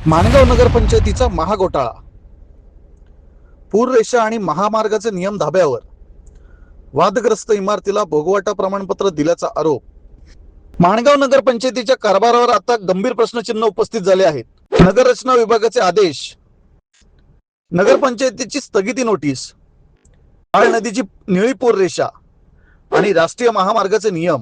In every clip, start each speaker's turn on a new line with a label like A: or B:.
A: माणगाव नगरपंचायतीचा महाघोटाळा, पूररेषा आणि महामार्गाचे नियम धाब्यावर, वादग्रस्त इमारतीला भोगवाटा प्रमाणपत्र दिल्याचा आरोप. माणगाव नगरपंचायतीच्या कारभारावर आता गंभीर प्रश्नचिन्ह उपस्थित झाले आहेत. नगररचना विभागाचे आदेश, नगरपंचायतीची स्थगिती नोटीस, काळ नदीची निळी पूररेषा आणि राष्ट्रीय महामार्गाचे नियम,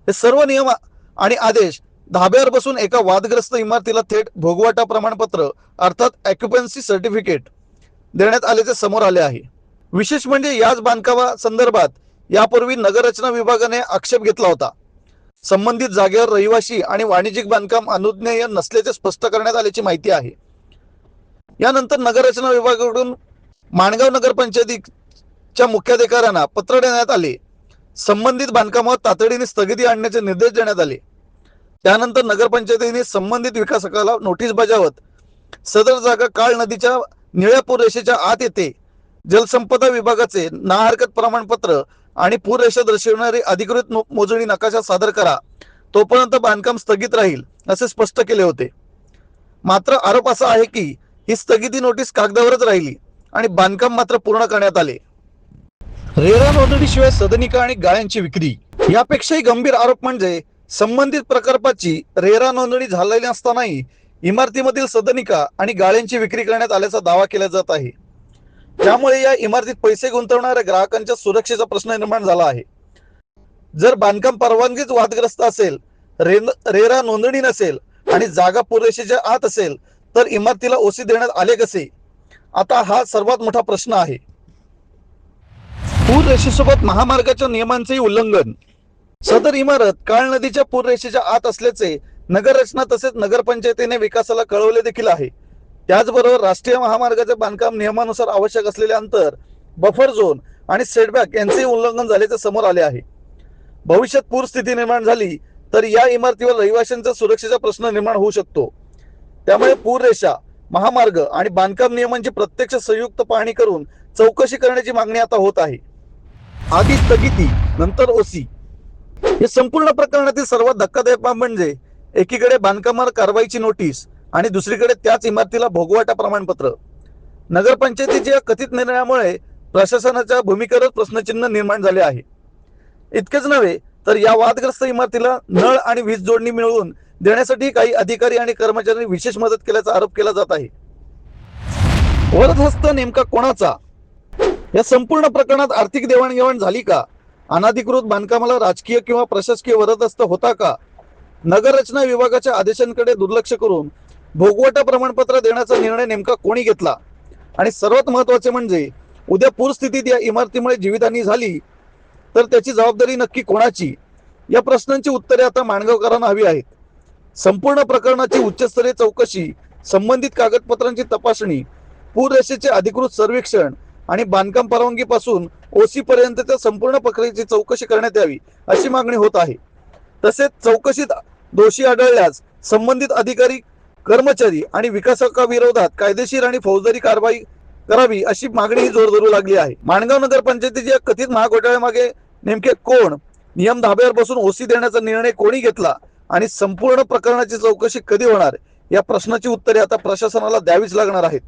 A: हे सर्व नियम आणि आदेश धाब्यावर बसून एका वादग्रस्त इमारतीला थेट भोगवाटा प्रमाणपत्र अर्थात ऑक्युपन्सी सर्टिफिकेट देण्यात आल्याचे समोर आले आहे. विशेष म्हणजे याच बांधकामा संदर्भात यापूर्वी नगररचना विभागाने आक्षेप घेतला होता. संबंधित जागेवर रहिवासी आणि वाणिज्यिक बांधकाम अनुज्ञेय नसल्याचे स्पष्ट करण्यात आल्याची माहिती आहे. यानंतर नगररचना विभागाकडून माणगाव नगरपंचायतीच्या मुख्याधिकाऱ्यांना पत्र देण्यात आले. संबंधित बांधकामावर तातडीने स्थगिती आणण्याचे निर्देश देण्यात आले. त्यानंतर नगरपंचायतीने संबंधित विकासकाला नोटीस बजावत सदर जागा काळ नदीच्या निळ्या पूररेषेच्या आत येते. जलसंपदा विभागाचे ना हरकत प्रमाणपत्र आणि पूररेषा दर्शविणारी अधिकृत मोजणी नकाशा सादर करा, तोपर्यंत बांधकाम स्थगित राहील असे स्पष्ट केले होते. मात्र आरोप असा आहे की ही स्थगिती नोटीस कागदावरच राहिली आणि बांधकाम मात्र पूर्ण करण्यात आले. रेरा नोंदणीशिवाय सदनिका आणि गाळ्यांची विक्री. यापेक्षाही गंभीर आरोप म्हणजे संबंधित प्रकल्पाची रेरा नोंदणी झालेली असतानाही इमारतीमधील सदनिका आणि गाळ्यांची विक्री करण्यात आल्याचा दावा केला जात आहे. त्यामुळे या इमारतीत पैसे गुंतवणाऱ्या ग्राहकांच्या सुरक्षेचा प्रश्न निर्माण झाला आहे. जर बांधकाम परवानगीच वादग्रस्त असेल, रेरा नोंदणी नसेल आणि जागा पुरेशीच्या आत असेल तर इमारतीला ओसी देण्यात आले कसे? आता हा सर्वात मोठा प्रश्न आहे. पूररेषेसोबत महामार्गाच्या नियमांचेही उल्लंघन. सदर इमारत काळ नदीच्या पूररेषेच्या आत असल्याचे नगररचना तसेच नगरपंचायतीने विकासाला कळवले देखील आहे. त्याचबरोबर राष्ट्रीय महामार्गाच्या बांधकाम नियमानुसार आवश्यक असलेले अंतर, बफर झोन आणि सेटबॅक यांचेही उल्लंघन झाल्याचे समोर आले आहे. भविष्यात पूरस्थिती निर्माण झाली तर या इमारतीवर रहिवाशांच्या सुरक्षेचा प्रश्न निर्माण होऊ शकतो. त्यामुळे पूररेषा, महामार्ग आणि बांधकाम नियमांची प्रत्यक्ष संयुक्त पाहणी करून चौकशी करण्याची मागणी आता होत आहे. आधी स्थगिती, नंतर ओसी. या संपूर्ण प्रकरणातील सर्वात धक्कादायक बाब म्हणजे एकीकडे बांधकामावर कारवाईची नोटीस आणि दुसरीकडे त्याच इमारतीला भोगवाटा प्रमाणपत्र. नगरपंचायतीच्या कथित निर्णयामुळे प्रशासनाच्या भूमिकेवर प्रश्नचिन्ह निर्माण झाले आहे. इतकेच नव्हे तर या वादग्रस्त इमारतीला नळ आणि वीज जोडणी मिळवून देण्यासाठी काही अधिकारी आणि कर्मचाऱ्यांनी विशेष मदत केल्याचा आरोप केला जात आहे. वरदहस्त नेमका कोणाचा? या संपूर्ण प्रकरणात आर्थिक देवाणघेवाण झाली का? अनाधिकृत बांधकामाला राजकीय किंवा प्रशासकीय वरदहस्त होता का? नगररचना विभागाच्या आदेशांकडे दुर्लक्ष करून भोगवाटा प्रमाणपत्र देण्याचा निर्णय नेमका कोणी घेतला? आणि सर्वात महत्त्वाचे म्हणजे उद्या पूरस्थितीत या इमारतीमुळे जीवितहानी झाली तर त्याची जबाबदारी नक्की कोणाची? या प्रश्नांची उत्तरे आता माणगावकरांना हवी आहेत. संपूर्ण प्रकरणाची उच्चस्तरीय चौकशी, संबंधित कागदपत्रांची तपासणी, पूररेषेचे अधिकृत सर्वेक्षण आणि बांधकाम परवानगीपासून ओसी पर्यंतच्या संपूर्ण प्रक्रियेची चौकशी करण्यात यावी अशी मागणी होत आहे. तसेच चौकशीत दोषी आढळल्यास संबंधित अधिकारी, कर्मचारी आणि विकासकाविरोधात कायदेशीर आणि फौजदारी कारवाई करावी अशी मागणी जोर धरू लागली आहे. माणगाव नगरपंचायतीच्या कथित महाघोटाळ्यामागे नेमके कोण? नियम धाब्यावर बसून ओसी देण्याचा निर्णय कोणी घेतला आणि संपूर्ण प्रकरणाची चौकशी कधी होणार? या प्रश्नाची उत्तरे आता प्रशासनाला द्यावीच लागणार आहेत.